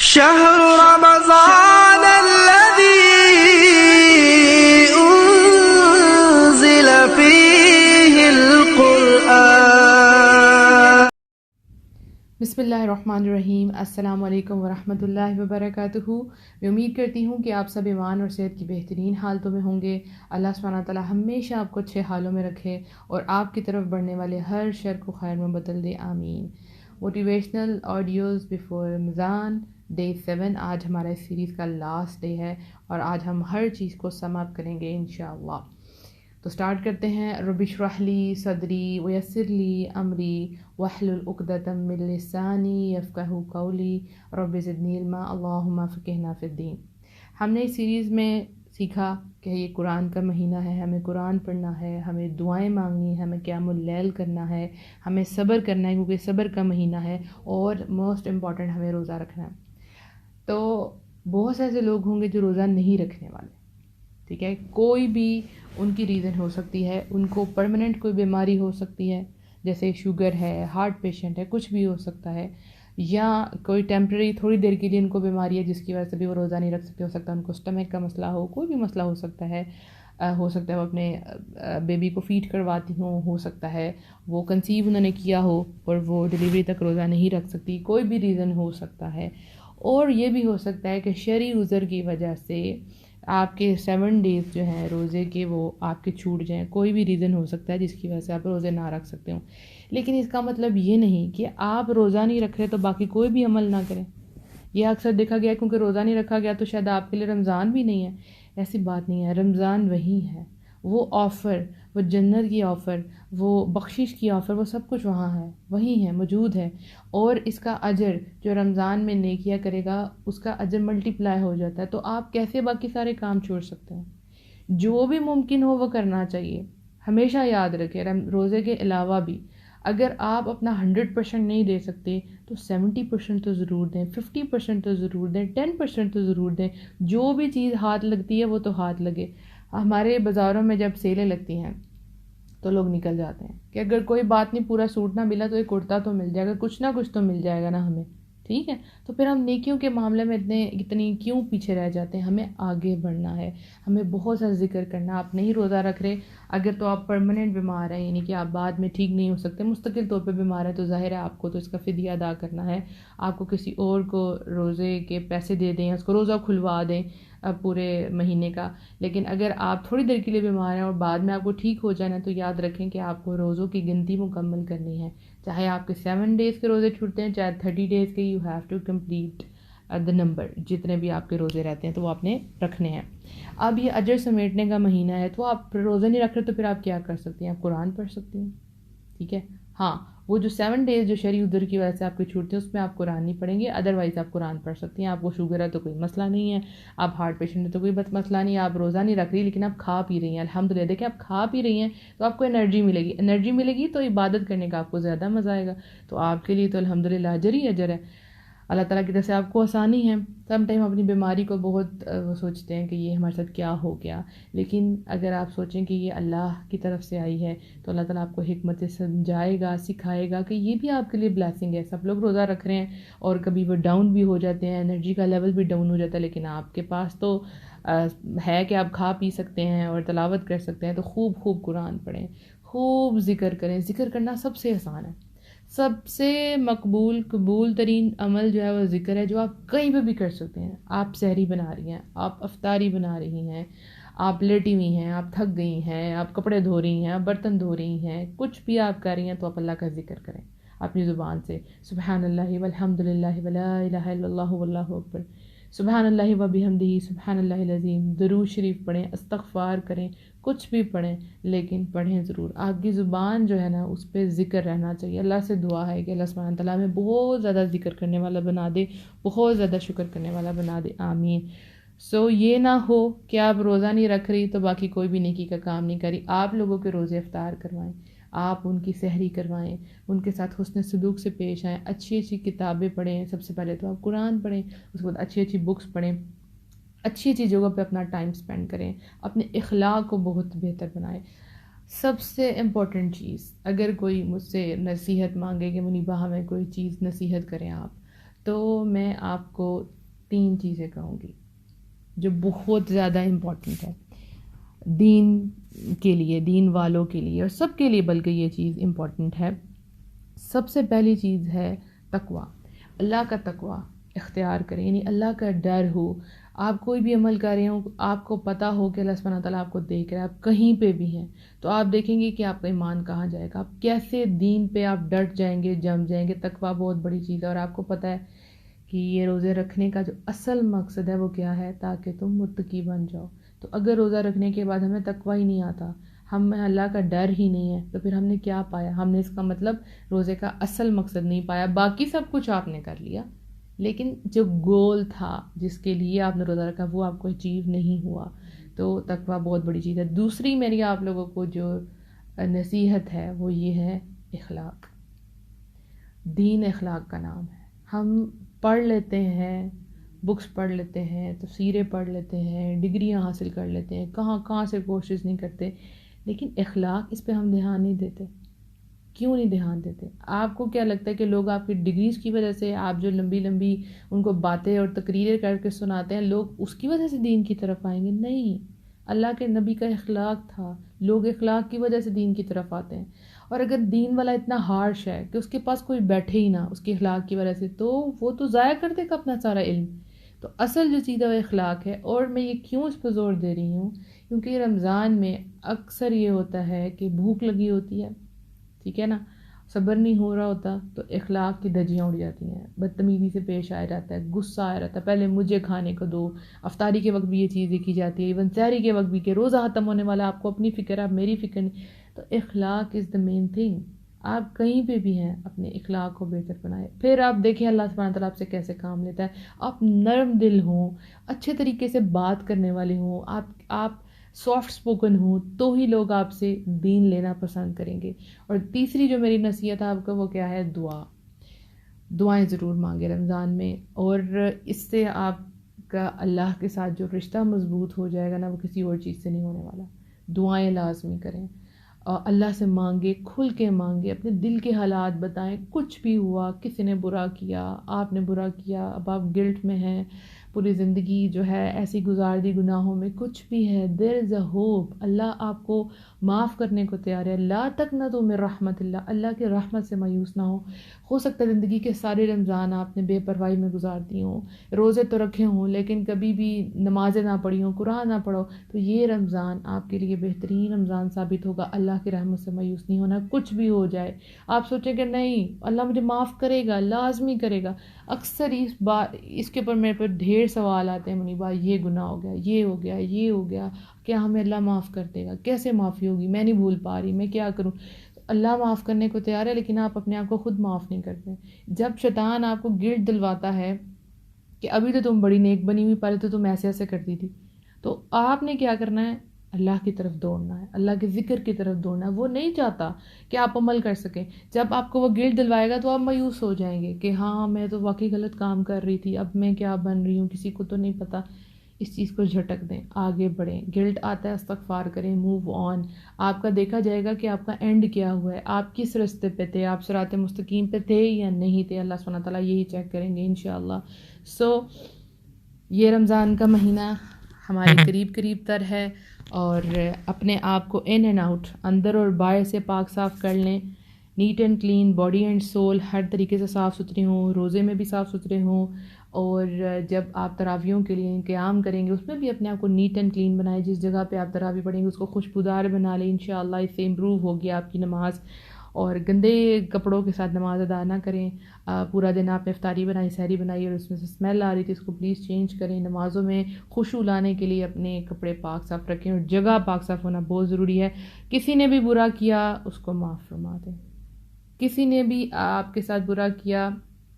شهر رمضان الذي أنزل فيه القرآن. بسم اللہ الرحمن الرحیم. السلام علیکم ورحمۃ اللہ وبرکاتہ. میں امید کرتی ہوں کہ آپ سب ایمان اور صحت کی بہترین حالتوں میں ہوں گے. اللہ سبحانہ تعالیٰ ہمیشہ آپ کو اچھے حالوں میں رکھے اور آپ کی طرف بڑھنے والے ہر شر کو خیر میں بدل دے. آمین. موٹیویشنل آڈیوز بیفور رمضان ڈے 7. آج ہمارا اس سیریز کا لاسٹ ڈے ہے اور آج ہم ہر چیز کو سم اپ کریں گے انشاءاللہ. تو سٹارٹ کرتے ہیں. رب اشرح لی صدری ویسر لی امری واحلل عقدۃ من لسانی یفقہوا قولی رب زدنی علما اللہم فقہنا فی الدین. ہم نے اس سیریز میں سیکھا کہ یہ قرآن کا مہینہ ہے، ہمیں قرآن پڑھنا ہے، ہمیں دعائیں مانگنی ہے، ہمیں قیام اللیل کرنا ہے، ہمیں صبر کرنا ہے کیونکہ صبر کا مہینہ ہے، اور موسٹ امپورٹنٹ ہمیں روزہ رکھنا ہے. تو بہت سے ایسے لوگ ہوں گے جو روزہ نہیں رکھنے والے، ٹھیک ہے. کوئی بھی ان کی ریزن ہو سکتی ہے. ان کو پرماننٹ کوئی بیماری ہو سکتی ہے، جیسے شوگر ہے، ہارٹ پیشنٹ ہے، کچھ بھی ہو سکتا ہے، یا کوئی ٹیمپرری تھوڑی دیر کے لیے ان کو بیماری ہے جس کی وجہ سے بھی وہ روزہ نہیں رکھ سکتے. ہو سکتا ہے ان کو اسٹمک کا مسئلہ ہو، کوئی بھی مسئلہ ہو سکتا ہے. ہو سکتا ہے وہ اپنے بیبی کو فیڈ کرواتی ہوں، ہو سکتا ہے وہ کنسیو انہوں نے کیا ہو اور وہ ڈیلیوری تک روزہ نہیں رکھ سکتی. کوئی بھی ریزن ہو سکتا ہے. اور یہ بھی ہو سکتا ہے کہ شرعی عذر کی وجہ سے آپ کے 7 ڈیز جو ہیں روزے کے وہ آپ کے چھوٹ جائیں. کوئی بھی ریزن ہو سکتا ہے جس کی وجہ سے آپ روزے نہ رکھ سکتے ہوں. لیکن اس کا مطلب یہ نہیں کہ آپ روزہ نہیں رکھ رہے تو باقی کوئی بھی عمل نہ کریں. یہ اکثر دیکھا گیا ہے کیونکہ روزہ نہیں رکھا گیا تو شاید آپ کے لیے رمضان بھی نہیں ہے. ایسی بات نہیں ہے. رمضان وہی ہے، وہ آفر، وہ جنت کی آفر، وہ بخشش کی آفر، وہ سب کچھ وہاں ہے، وہی ہے، موجود ہے. اور اس کا اجر جو رمضان میں نیکیاں کرے گا اس کا اجر ملٹی پلائی ہو جاتا ہے. تو آپ کیسے باقی سارے کام چھوڑ سکتے ہیں؟ جو بھی ممکن ہو وہ کرنا چاہیے. ہمیشہ یاد رکھیں روزے کے علاوہ بھی اگر آپ اپنا 100% نہیں دے سکتے تو 70% تو ضرور دیں، 50% تو ضرور دیں، 10% تو ضرور دیں. جو بھی چیز ہاتھ لگتی ہے وہ تو ہاتھ لگے. ہمارے بازاروں میں جب سیلیں لگتی ہیں تو لوگ نکل جاتے ہیں کہ اگر کوئی بات نہیں پورا سوٹ نہ ملا تو ایک کرتا تو مل جائے گا، کچھ نہ کچھ تو مل جائے گا نا ہمیں، ٹھیک ہے. تو پھر ہم نیکیوں کے معاملے میں اتنی کیوں پیچھے رہ جاتے ہیں؟ ہمیں آگے بڑھنا ہے، ہمیں بہت سا ذکر کرنا. آپ نہیں روزہ رکھ رہے اگر تو آپ پرماننٹ بیمار ہیں، یعنی کہ آپ بعد میں ٹھیک نہیں ہو سکتے، مستقل طور پہ بیمار ہیں، تو ظاہر ہے آپ کو تو اس کا فدیہ ادا کرنا ہے. آپ کو کسی اور کو روزے کے پیسے دے دیں، اس کو روزہ کھلوا دیں پورے مہینے کا. لیکن اگر آپ تھوڑی دیر کے لیے بیمار ہیں اور بعد میں آپ کو ٹھیک ہو جانا ہے تو یاد رکھیں کہ آپ کو روزوں کی گنتی مکمل کرنی ہے. چاہے آپ کے 7 ڈیز کے روزے چھوٹتے ہیں، چاہے 30 ڈیز کے، you have to complete the number. جتنے بھی آپ کے روزے رہتے ہیں تو وہ آپ نے رکھنے ہیں. اب یہ اجر سمیٹنے کا مہینہ ہے تو آپ روزے نہیں رکھ رہے تو پھر آپ کیا کر سکتے ہیں؟ آپ قرآن پڑھ سکتے ہیں، ٹھیک ہے. ہاں، وہ جو 7 ڈیز جو شرعی عذر کی وجہ سے آپ کے چھوٹتے ہیں اس میں آپ قرآن نہیں پڑھیں گے، ادروائز آپ قرآن پڑھ سکتے ہیں. آپ کو شوگر ہے تو کوئی مسئلہ نہیں ہے، آپ ہارٹ پیشنٹ ہے تو کوئی مسئلہ نہیں ہے، آپ روزہ نہیں رکھ رہی لیکن آپ کھا پی رہی ہیں، الحمدللہ. دیکھیں آپ کھا پی رہی ہیں تو آپ کو انرجی ملے گی تو عبادت کرنے کا آپ کو زیادہ مزہ آئے گا. تو آپ کے لیے تو الحمدللہ اجر ہی اجر ہے. اللہ تعالیٰ کی طرف سے آپ کو آسانی ہے. سم ٹائم اپنی بیماری کو بہت وہ سوچتے ہیں کہ یہ ہمارے ساتھ کیا ہو گیا، لیکن اگر آپ سوچیں کہ یہ اللہ کی طرف سے آئی ہے تو اللہ تعالیٰ آپ کو حکمت سے سمجھائے گا، سکھائے گا کہ یہ بھی آپ کے لیے بلیسنگ ہے. سب لوگ روزہ رکھ رہے ہیں اور کبھی وہ ڈاؤن بھی ہو جاتے ہیں، انرجی کا لیول بھی ڈاؤن ہو جاتا ہے، لیکن آپ کے پاس تو ہے کہ آپ کھا پی سکتے ہیں اور تلاوت کر سکتے ہیں. تو خوب قرآن پڑھیں، خوب ذکر کریں. ذکر کرنا سب سے آسان ہے. سب سے قبول ترین عمل جو ہے وہ ذکر ہے، جو آپ کہیں پہ بھی کر سکتے ہیں. آپ سحری بنا رہی ہیں، آپ افطاری بنا رہی ہیں، آپ لیٹی ہوئی ہیں، آپ تھک گئی ہیں، آپ کپڑے دھو رہی ہیں، آپ برتن دھو رہی ہیں، کچھ بھی آپ کر رہی ہیں تو آپ اللہ کا ذکر کریں اپنی زبان سے. سبحان اللہ والحمد للہ ولا الہ الا اللہ واللہ اکبر، سبحان اللہ وبحمدہ سبحان اللہ العظیم. درود شریف پڑھیں، استغفار کریں، کچھ بھی پڑھیں لیکن پڑھیں ضرور. آپ کی زبان جو ہے نا اس پہ ذکر رہنا چاہیے. اللہ سے دعا ہے کہ اللہ سبحانہ تعالیٰ ہمیں بہت زیادہ ذکر کرنے والا بنا دے، بہت زیادہ شکر کرنے والا بنا دے. آمین. یہ نہ ہو کہ آپ روزہ نہیں رکھ رہی تو باقی کوئی بھی نیکی کا کام نہیں کری. آپ لوگوں کے روزے افطار کروائیں، آپ ان کی سحری کروائیں، ان کے ساتھ حسن سلوک سے پیش آئیں، اچھی کتابیں پڑھیں. سب سے پہلے تو آپ قرآن پڑھیں، اس کے بعد اچھی بکس پڑھیں، اچھی جگہوں پہ اپنا ٹائم سپینڈ کریں، اپنے اخلاق کو بہت بہتر بنائیں. سب سے امپورٹنٹ چیز، اگر کوئی مجھ سے نصیحت مانگے کہ منیبہ ہمیں کوئی چیز نصیحت کریں آپ، تو میں آپ کو 3 چیزیں کہوں گی جو بہت زیادہ امپورٹنٹ ہے دین کے لیے، دین والوں کے لیے اور سب کے لیے، بلکہ یہ چیز امپورٹنٹ ہے. سب سے پہلی چیز ہے تقویٰ. اللہ کا تقویٰ اختیار کریں، یعنی اللہ کا ڈر ہو. آپ کوئی بھی عمل کر رہے ہوں، آپ کو پتہ ہو کہ اللہ سبحانہ وتعالیٰ آپ کو دیکھ رہا ہے، آپ کہیں پہ بھی ہیں تو آپ دیکھیں گے کہ آپ کا ایمان کہاں جائے گا، آپ کیسے دین پہ آپ ڈٹ جائیں گے، جم جائیں گے. تقویٰ بہت بڑی چیز ہے، اور آپ کو پتہ ہے کہ یہ روزے رکھنے کا جو اصل مقصد ہے وہ کیا ہے؟ تاکہ تم متقی بن جاؤ. تو اگر روزہ رکھنے کے بعد ہمیں تقویٰ ہی نہیں آتا، ہمیں اللہ کا ڈر ہی نہیں ہے، تو پھر ہم نے کیا پایا؟ ہم نے اس کا مطلب روزے کا اصل مقصد نہیں پایا. باقی سب کچھ آپ نے کر لیا، لیکن جو گول تھا جس کے لیے آپ نے روزہ رکھا وہ آپ کو اچیو نہیں ہوا. تو تقویٰ بہت بڑی چیز ہے. دوسری میری آپ لوگوں کو جو نصیحت ہے وہ یہ ہے اخلاق. دین اخلاق کا نام ہے. ہم پڑھ لیتے ہیں، بکس پڑھ لیتے ہیں، تفسیریں پڑھ لیتے ہیں، ڈگریاں حاصل کر لیتے ہیں، کہاں سے کوشش نہیں کرتے، لیکن اخلاق اس پہ ہم دھیان نہیں دیتے. کیوں نہیں دھیان دیتے؟ آپ کو کیا لگتا ہے کہ لوگ آپ کی ڈگریز کی وجہ سے، آپ جو لمبی لمبی ان کو باتیں اور تقریریں کر کے سناتے ہیں، لوگ اس کی وجہ سے دین کی طرف آئیں گے؟ نہیں. اللہ کے نبی کا اخلاق تھا، لوگ اخلاق کی وجہ سے دین کی طرف آتے ہیں. اور اگر دین والا اتنا ہارش ہے کہ اس کے پاس کوئی بیٹھے ہی نہ اس کے اخلاق کی وجہ سے، تو وہ تو ضائع کر دے گا اپنا سارا علم. تو اصل جو چیز ہے وہ اخلاق ہے. اور میں یہ کیوں اس پہ زور دے رہی ہوں؟ کیونکہ رمضان میں اکثر یہ ہوتا ہے کہ بھوک لگی ہوتی ہے، ٹھیک ہے نا، صبر نہیں ہو رہا ہوتا، تو اخلاق کی دھجیاں اڑ جاتی ہیں، بدتمیزی سے پیش آیا جاتا ہے، غصہ آیا رہتا ہے، پہلے مجھے کھانے کو دو. افطاری کے وقت بھی یہ چیز دیکھی جاتی ہے، ایون سحری کے وقت بھی، کہ روزہ ختم ہونے والا، آپ کو اپنی فکر ہے، آپ میری فکر نہیں. تو اخلاق از دا مین تھنگ. آپ کہیں پہ بھی ہیں اپنے اخلاق کو بہتر بنائیں. پھر آپ دیکھیں اللہ سبحانہ تعالیٰ آپ سے کیسے کام لیتا ہے. آپ نرم دل ہوں، اچھے طریقے سے بات کرنے والے ہوں، آپ سافٹ سپوکن ہوں، تو ہی لوگ آپ سے دین لینا پسند کریں گے. اور تیسری جو میری نصیحت ہے آپ کو وہ کیا ہے؟ دعائیں ضرور مانگے رمضان میں. اور اس سے آپ کا اللہ کے ساتھ جو رشتہ مضبوط ہو جائے گا نا، وہ کسی اور چیز سے نہیں ہونے والا. دعائیں لازمی کریں، اللہ سے مانگے، کھل کے مانگے، اپنے دل کے حالات بتائیں. کچھ بھی ہوا، کسی نے برا کیا، آپ نے برا کیا، اب آپ گلٹ میں ہیں، پوری زندگی جو ہے ایسی گزار دی گناہوں میں، کچھ بھی ہے، دیر از اے ہوپ. اللہ آپ کو معاف کرنے کو تیار ہے. لا تقنطوا من رحمت اللہ، اللہ کے رحمت سے مایوس نہ ہو سکتا ہے زندگی کے سارے رمضان آپ نے بے پرواہی میں گزار دی ہوں، روزے تو رکھے ہوں لیکن کبھی بھی نمازیں نہ پڑھی ہوں، قرآن نہ پڑھو، تو یہ رمضان آپ کے لیے بہترین رمضان ثابت ہوگا. اللہ کی رحمت سے مایوس نہیں ہونا. کچھ بھی ہو جائے آپ سوچیں کہ نہیں اللہ مجھے معاف کرے گا، لازمی کرے گا. اکثر اس کے اوپر میرے پر ڈھیر سوال آتے ہیں، منیبا یہ گناہ ہو گیا، یہ ہو گیا، یہ ہو گیا، کیا ہمیں اللہ معاف کر دے گا؟ کیسے معافی ہوگی؟ میں نہیں بھول پا رہی، میں کیا کروں؟ اللہ معاف کرنے کو تیار ہے، لیکن آپ اپنے آپ کو خود معاف نہیں کرتے. جب شیطان آپ کو گلٹ دلواتا ہے کہ ابھی تو تم بڑی نیک بنی ہوئی، پہلے تو تم ایسے کرتی تھی، تو آپ نے کیا کرنا ہے؟ اللہ کی طرف دوڑنا ہے، اللہ کے ذکر کی طرف دوڑنا ہے. وہ نہیں چاہتا کہ آپ عمل کر سکیں. جب آپ کو وہ گلٹ دلوائے گا تو آپ مایوس ہو جائیں گے کہ ہاں میں تو واقعی غلط کام کر رہی تھی، اب میں کیا بن رہی ہوں، کسی کو تو نہیں پتہ. اس چیز کو جھٹک دیں، آگے بڑھیں. گلٹ آتا ہے، استغفار کریں، موو آن. آپ کا دیکھا جائے گا کہ آپ کا اینڈ کیا ہوا ہے، آپ کس رستے پہ تھے، آپ صراط مستقیم پہ تھے یا نہیں تھے. اللہ سبحانہ تعالیٰ یہی چیک کریں گے انشاءاللہ. یہ رمضان کا مہینہ ہمارے قریب تر ہے، اور اپنے آپ کو ان اینڈ آؤٹ، اندر اور باہر سے پاک صاف کر لیں. Neat and clean, body and soul ہر طریقے سے صاف ستھرے ہوں، روزے میں بھی صاف ستھرے ہوں. اور جب آپ تراویحوں کے لیے قیام کریں گے اس میں بھی اپنے آپ کو نیٹ اینڈ کلین بنائیں. جس جگہ پہ آپ تراویح پڑھیں گے اس کو خوشبودار بنا لیں انشاءاللہ. اس سے امپروو ہوگی آپ کی نماز. اور گندے کپڑوں کے ساتھ نماز ادا نہ کریں. پورا دن آپ نے افطاری بنائی، سحری بنائی اور اس میں سے اسمیل آ رہی تھی، اس کو پلیز چینج کریں. نمازوں میں خشوع لانے کے لیے اپنے کپڑے پاک صاف رکھیں، اور جگہ پاک صاف ہونا بہت ضروری ہے. کسی نے بھی برا کیا اس کو معاف فرما دیں. کسی نے بھی آپ کے ساتھ برا کیا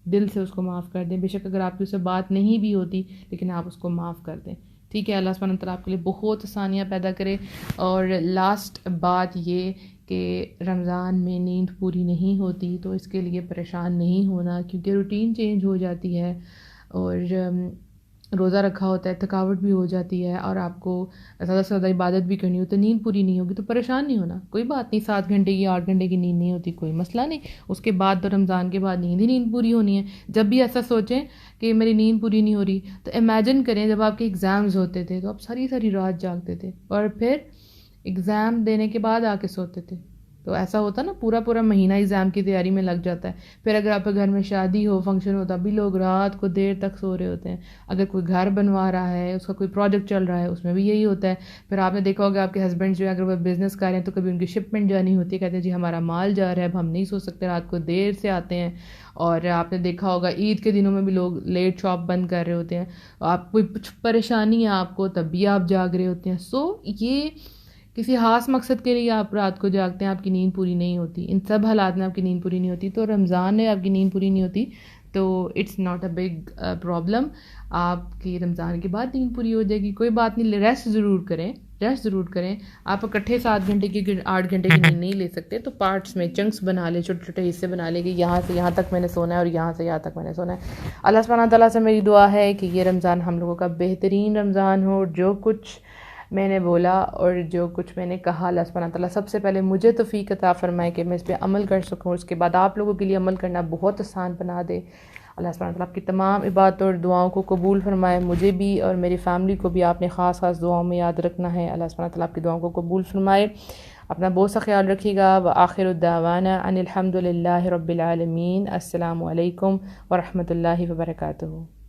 دل سے اس کو معاف کر دیں. بے شک اگر آپ کی اسے بات نہیں بھی ہوتی لیکن آپ اس کو معاف کر دیں. ٹھیک ہے، اللہ سبحانہ تعالیٰ آپ کے لیے بہت آسانیاں پیدا کرے. اور لاسٹ بات یہ کہ رمضان میں نیند پوری نہیں ہوتی تو اس کے لیے پریشان نہیں ہونا، کیونکہ روٹین چینج ہو جاتی ہے. اور روزہ رکھا ہوتا ہے، تھکاوٹ بھی ہو جاتی ہے اور آپ کو زیادہ سے زیادہ عبادت بھی کرنی ہو تو نیند پوری نہیں ہوگی تو پریشان نہیں ہونا، کوئی بات نہیں، 7 گھنٹے کی 8 گھنٹے کی نیند نہیں ہوتی کوئی مسئلہ نہیں، اس کے بعد تو رمضان کے بعد نیند ہی نیند پوری ہونی ہے۔ جب بھی ایسا سوچیں کہ میری نیند پوری نہیں ہو رہی تو امیجن کریں جب آپ کے ایگزامز ہوتے تھے تو آپ ساری ساری رات جاگتے تھے اور پھر ایگزام دینے کے بعد آ کے سوتے تھے، تو ایسا ہوتا نا پورا پورا مہینہ ایگزام کی تیاری میں لگ جاتا ہے۔ پھر اگر آپ کے گھر میں شادی ہو، فنکشن ہو، تب بھی لوگ رات کو دیر تک سو رہے ہوتے ہیں۔ اگر کوئی گھر بنوا رہا ہے، اس کا کوئی پروجیکٹ چل رہا ہے، اس میں بھی یہی ہوتا ہے۔ پھر آپ نے دیکھا ہوگا آپ کے ہسبینڈ جو ہے اگر وہ بزنس کر رہے ہیں تو کبھی ان کی شپمنٹ جانی ہوتی ہے، کہتے ہیں جی ہمارا مال جا رہا ہے، اب ہم نہیں سو سکتے، رات کو دیر سے آتے ہیں۔ اور آپ نے دیکھا ہوگا عید کے دنوں میں بھی لوگ لیٹ شاپ بند کر رہے ہوتے ہیں، آپ کوئی کچھ پریشانی ہے آپ کو تب بھی آپ جاگ رہے ہوتے ہیں۔ یہ کسی خاص مقصد کے لیے آپ رات کو جاگتے ہیں، آپ کی نیند پوری نہیں ہوتی، ان سب حالات میں آپ کی نیند پوری نہیں ہوتی، تو رمضان میں آپ کی نیند پوری نہیں ہوتی تو it's not a big problem, آپ کی رمضان کے بعد نیند پوری ہو جائے گی، کوئی بات نہیں، ریسٹ ضرور کریں۔ آپ اکٹھے 7 گھنٹے کی 8 گھنٹے کی نیند نہیں لے سکتے تو پارٹس میں چنکس بنا لیں، چھوٹے چھوٹے حصے بنا لیں کہ یہاں سے یہاں تک میں نے سونا ہے اور یہاں سے یہاں تک میں نے سونا ہے۔ اللہ سبحانہ تعالیٰ سے میری دعا ہے کہ یہ رمضان ہم لوگوں کا بہترین رمضان ہو، جو کچھ میں نے بولا اور جو کچھ میں نے کہا اللہ سبحانہ تعالیٰ سب سے پہلے مجھے توفیق عطا فرمائے کہ میں اس پہ عمل کر سکوں، اس کے بعد آپ لوگوں کے لیے عمل کرنا بہت آسان بنا دے۔ اللہ سبحانہ تعالیٰ آپ کی تمام عبادتوں اور دعاؤں کو قبول فرمائے، مجھے بھی اور میری فیملی کو بھی آپ نے خاص خاص دعاؤں میں یاد رکھنا ہے۔ اللہ سبحانہ تعالیٰ آپ کی دعاؤں کو قبول فرمائے، اپنا بہت سا خیال رکھیے گا۔ وآخر دعوانا ان الحمد للہ رب العالمین۔ السلام علیکم ورحمۃ اللہ وبرکاتہ۔